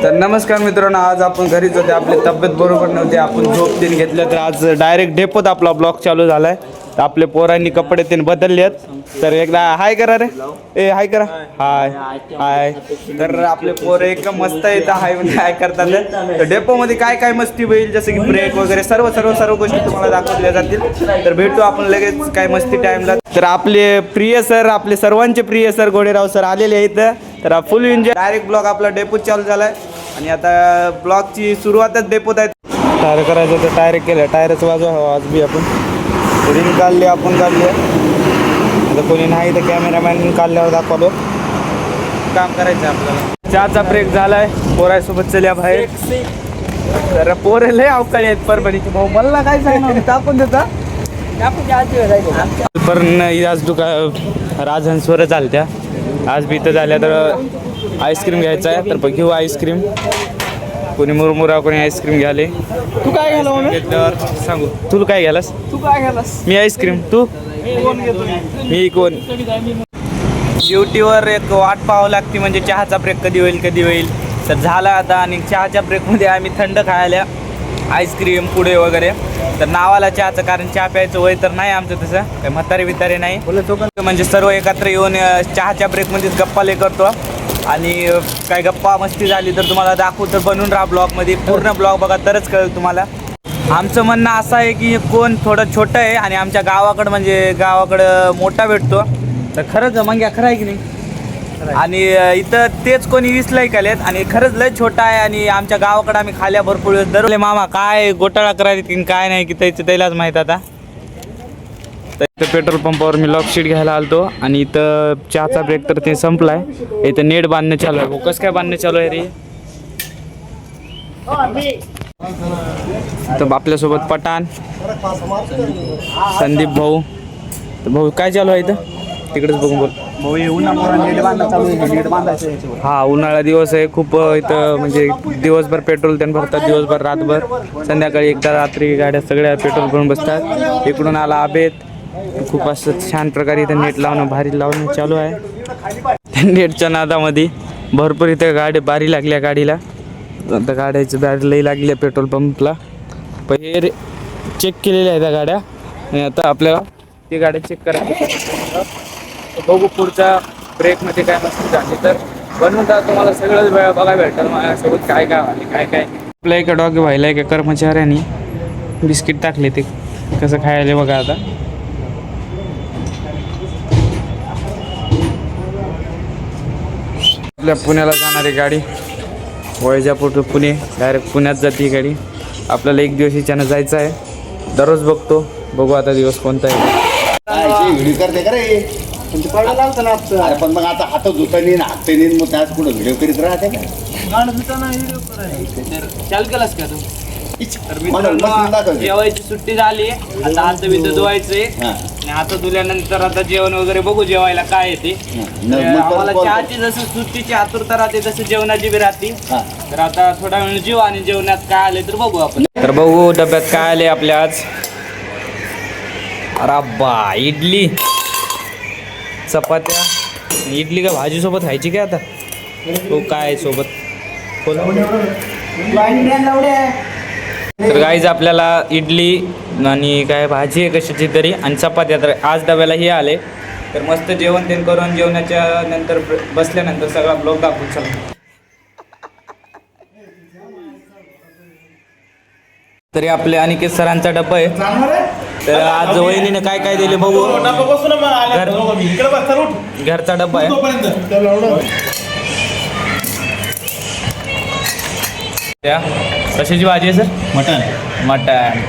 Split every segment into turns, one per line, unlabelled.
तर नमस्कार मित्रांनो, आज आपण घरीच होते. आपली तब्येत बरोबर नव्हती, आपण झोप तीन घेतलं. तर आज डायरेक्ट डेपोत आपला ब्लॉग चालू झालाय. तर आपले पोरांनी कपडे तीन बदलले आहेत. तर एकदा हाय करा रे, ए हाय करा, हाय हाय. तर आपले पोर एकदम मस्त येतं हाय म्हणजे काय करतात. तर डेपोमध्ये काय काय मस्ती होईल, जसं की ब्रेक वगैरे सर्व सर्व सर्व गोष्टी तुम्हाला दाखवल्या जातील. तर भेटू आपण लगेच काय मस्ती टाइमला. तर आपले प्रिय सर, आपले सर्वांचे प्रिय सर घोडेराव सर आलेले आहेत. तर फुल एन्जॉय. डायरेक्ट ब्लॉग आपला डेपोत चालू झालाय आणि आता ब्लॉगची सुरुवातच डेपोत आहे. टायर करायचं तर टायर केलं, टायरच वाजवा आज बी आपण रिंग काढली, आपण काढली. आता कोणी नाही तर कॅमेरामॅन काढल्यावर दाखवलो. काम करायचं आपल्याला. चहाचा ब्रेक झालाय, पोरासोबत चल्या बाहेर. तर पोरे लय अवकाळी आहेत परभणीचे भाऊ. मला काय सांगणार टाकून देता पण आज राजहंसवर चालत्या. आज बी इथं झाल्या तर आईस्क्रीम घ्यायचा आहे. तर घेऊ आईस्क्रीम. कोणी मुरमुरा, कोणी आईस्क्रीम घ्याले.
तू काय घ्याला
घेतल्यावर सांगू. तुला काय घ्यालास?
तू काय घ्यालास?
मी आईस्क्रीम. तू? मी कोण? ड्युटीवर एक वाट पाहावं लागते, म्हणजे चहाचा ब्रेक कधी होईल. तर झाला आता. आणि चहाच्या ब्रेकमध्ये आम्ही थंड खायला आईस्क्रीम पुढे वगैरे. तर नावाला चहाचं, कारण चहा प्यायचं वय तर नाही आमचं तसं काही म्हातारे बितारे नाही. म्हणजे सर्व एकत्र येऊन चहाच्या ब्रेकमध्येच गप्पा लय करतो. आणि काय गप्पा मस्ती झाली तर तुम्हाला दाखवू. तर बनून राहा ब्लॉगमध्ये, पूर्ण ब्लॉग बघा तरच कळेल तुम्हाला. आमचं म्हणणं असं आहे की कोण थोडं छोटं आहे आणि आमच्या गावाकडं म्हणजे गावाकडं मोठा भेटतो. तर खरंच मग खरं आहे की नाही. आणि इथं तेच कोणी 20ला ऐकलेत आणि खरंच लय छोटा आहे. आणि आमच्या गावाकडे आम्ही खाल्या भरपूर वेळेस. दरले मामा काय घोटाळा करायला काय नाही की त्यालाच माहीत. आता तर इथं पेट्रोल पंपावर मी लॉक शीट घ्यायला आलतो. आणि इथं चहाचा ब्रेक तर ते संपलाय. इथं नेट बांधणं चालू आहे. कसं काय बांधणं चालू आहे रे. तर आपल्यासोबत पठाण, संदीप भाऊ. तर भाऊ काय चालू आहे इथं? तिकडेच बघून बोल. हा, उन्हाळा दिवस आहे खूप. इथं म्हणजे दिवसभर पेट्रोल त्यांनी भरतात, दिवसभर रातभर. संध्याकाळी एकदा रात्री गाड्या सगळ्या पेट्रोल भरून बसतात. इकडून आला आबेत. खूप असं छान प्रकारे इथं नेट लावणं, भारी लावणं चालू आहे. त्या नेटच्या नादामध्ये भरपूर इथं गाडी बारी लागल्या गाडीला. आता गाड्याची बारी लई लागली आहे पेट्रोल पंपला. पहिले चेक केलेल्या आहेत त्या गाड्या. आणि आता आपल्याला ती गाड्या चेक करायची. बघू पुढच्या ब्रेकमध्ये काय मस्ती झाली तर बनवून तुम्हाला सगळंच बघायला भेटेल. माझ्यासोबत काय काय झाले काय काय. आपल्या एका डॉगी व्हायला एका कर्मचाऱ्यांनी बिस्किट टाकले, ते कसं खायला बघा. आता आपल्या पुण्याला जाणारी गाडी वैजापूर टू पुणे, डायरेक्ट पुण्यात जाते ही गाडी. आपल्याला एक दिवस हिच्यानं जायचं आहे. दररोज बघू आता दिवस कोणता आहे.
व्हिडिओ करते का रे? पण मग आता हात धुतानी हात नाही, मग त्याच पुढे व्हिडिओ करीत राहते का?
चाल केलास का तू? जेवायची सुट्टी झाली. आता हात बित धुवायचे. आणि हात धुल्यानंतर आता जेवण वगैरे बघू जेवायला काय येते. आम्हाला चहाची जसं सुट्टीची आतुरता राहते तसं जेवणाची बी राहते. तर आता थोडा वेळ जेव आणि जेवणात काय आले तर बघू आपण. तर बघू डब्यात काय आले आपल्या आज. अरे इडली, चपात्या. इडली का भाजी सोबत खायची काय आता? तो काय सोबत? तर गाईज आपल्याला इडली आणि काय भाजी आहे कशाची तरी आणि चपात्या. तर आज डब्याला हे आले. तर मस्त जेवण ते करून जेवणाच्या नंतर बसल्यानंतर सगळा ब्लॉग दाखवून चला. तरी आपले अनिकेत सरांचा डब्बा आहे. तर आज वहिनीने काय काय दिले बघू. घरचा डब्बा आहे. त्या कशाची भाजी आहे सर? मटण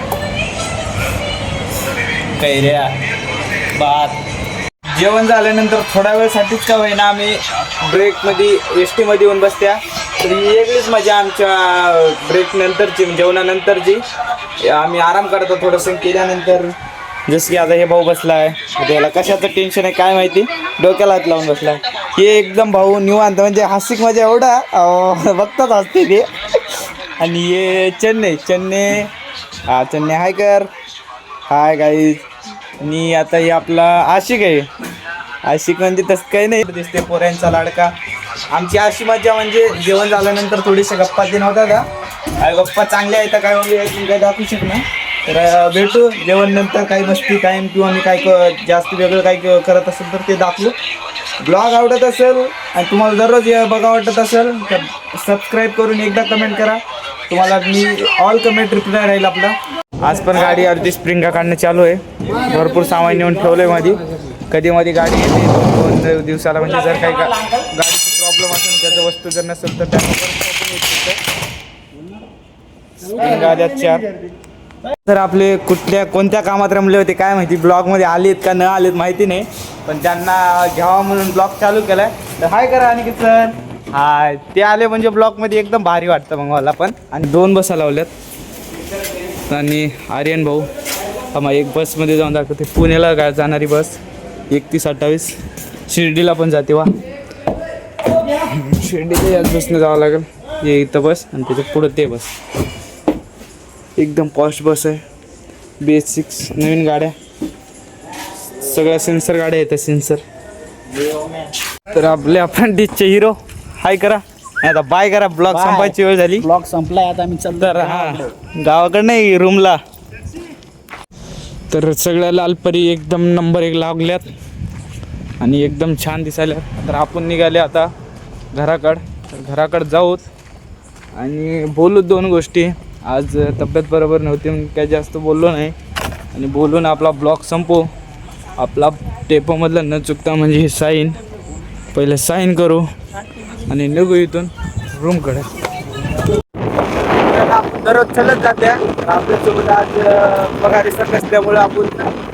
कैऱ्या, भात. जेवण झाल्यानंतर थोड्या वेळसाठीच का होईना आम्ही ब्रेकमध्ये एस टीमध्ये येऊन बसत्या. तर ही वेगळीच मजा आमच्या ब्रेक नंतरची, जेवणानंतरची. आम्ही आराम करतो थोडंसं केल्यानंतर. जसं की आता हे भाऊ बसला आहे, त्याला कशाचं टेन्शन आहे काय माहिती, डोक्याला हात लावून बसला आहे. हे एकदम भाऊ निवांत, म्हणजे हासिक मजा एवढा बघताच असते ते. आणि ये चन्ने हाय कर, हाय गाईज. आणि आता हे आपला आशिक आहे. आशिक म्हणजे तसं काही नाही दिसते, पोऱ्यांचा लाडका. आमची अशी मजा म्हणजे जेवण झाल्यानंतर थोडीशा गप्पा दिन होता का काय गप्पा चांगल्या आहेत काय म्हणजे अजून काही दाखवू शकणार. तर भेटू जेवण नंतर काही मस्ती टाईम किंवा मी काय जास्त वेगळं काही करत असेल तर ते दाखवू. ब्लॉग आवडत असेल आणि तुम्हाला दररोज बघा वाटत असेल तर सबस्क्राईब करून एकदा कमेंट करा. तुम्हाला मी ऑल कमेंट रिप्लाय राहील आपला. आज पण गाडी अर्धी स्प्रिंगा काढणं चालू आहे. भरपूर सामान नेऊन ठेवलंय मध्ये. कधी मध्ये गाडी येते 2 दिवसाला म्हणजे जर काही गाडीची प्रॉब्लेम असेल त्याचं वस्तू जर नसेल तर स्प्रिंगा आल्यात 4. तर आपले कोणत्या कामात रमले होते काय माहिती ब्लॉगमध्ये आलेत का न आलेत माहिती नाही पण त्यांना घ्यावा म्हणून ब्लॉग चालू केलाय. तर हाय करा आणि सर हाय. ते आले म्हणजे ब्लॉगमध्ये एकदम भारी वाटतं मग मला पण. आणि 2 बसा लावल्यात आणि आर्यन भाऊ मग एक बसमध्ये जाऊन दाखवते. पुण्याला जाणारी बस 3128 शिर्डीला पण जाते वा. शिर्डीला याच बसने जावं लागेल. हे इथं बस आणि त्याच्या पुढं ते बस. एकदम पॉश बस आहे. BS6 नवीन गाड्या सगळ्या सेन्सर गाड्या आहेत सेन्सर. तर आपले अप्रेंटिसचे हिरो हाय करा आता बाय करा. ब्लॉग संपायची वेळ झाली.
ब्लॉग संपलाय आता आम्ही चाललो
तर हा गावाकडे नाही रूमला. तर सगळ्या लालपरी एकदम नंबर 1 लागल्यात आणि एकदम छान दिसायला. तर आपण निघाले आता घराकडं. तर घराकडं जाऊत आणि बोलू 2 गोष्टी. आज तब्येत बरोबर नव्हती म्हणून काय जास्त बोललो नाही आणि बोलून आपला ब्लॉग संपू. आपला टेपोमधलं न चुकता म्हणजे हे साईन पहिले साईन करू आणि निघू इथून रूमकडे. आपण दररोज चलत जाते. आपल्यासोबत आज पगारी सर नसल्यामुळं आपण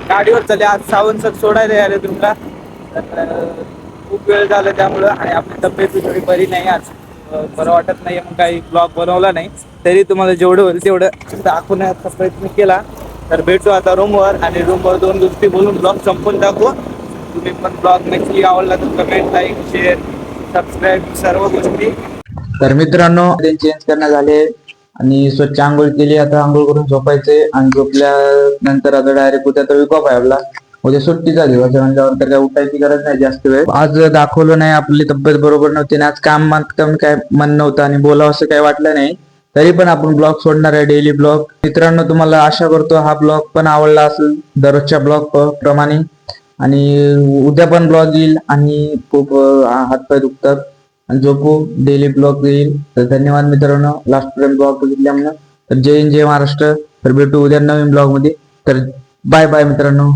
गाडीवर चालले. आज सावंत सर सोडायला आले तुमला. तर खूप वेळ झाला त्यामुळं आणि आपली तब्येत थोडी बरी नाही. आज बरं वाटत नाही मग काही ब्लॉग बनवला नाही. तरी तुम्हाला जेवढं होईल तेवढं दाखवण्याचा प्रयत्न केला. तर भेटू आता रूमवर आणि रूमवर 2 गोष्टी बोलून ब्लॉग संपून दाखवू. तुम्ही पण ब्लॉग नक्की आवडला तर कमेंट लाईक शेअर सबस्क्राईब सर्व गोष्टी.
तर मित्रांनो चेंज करण्यात आले आणि स्वच्छ आंघोळ केली. आता आंघोळ करून झोपायचे आणि झोपल्यानंतर आता डायरेक्ट उद्या तर विकॉप आहे आपला. उद्या सुट्टीचा दिवस म्हणल्यावर तर काय उठायची गरज नाही जास्त वेळ. आज दाखवलं नाही आपली तब्येत बरोबर नव्हती आणि आज काम काय मन नव्हतं आणि बोलावं असं काही वाटलं नाही. तरी पण आपण ब्लॉग सोडणार आहे डेली ब्लॉग. मित्रांनो तुम्हाला आशा करतो हा ब्लॉग पण आवडला असेल दररोजच्या ब्लॉग प्रमाणे. आणि उद्या पण ब्लॉग येईल आणि खूप हातपाय दुखतात आणि झोपू डेली ब्लॉग येईल. तर धन्यवाद मित्रांनो लास्ट पर्यंत ब्लॉग बघितल्यामुळे. तर जय हिंद जय महाराष्ट्र. तर भेटू उद्या नवीन ब्लॉग मध्ये. तर बाय बाय मित्रांनो.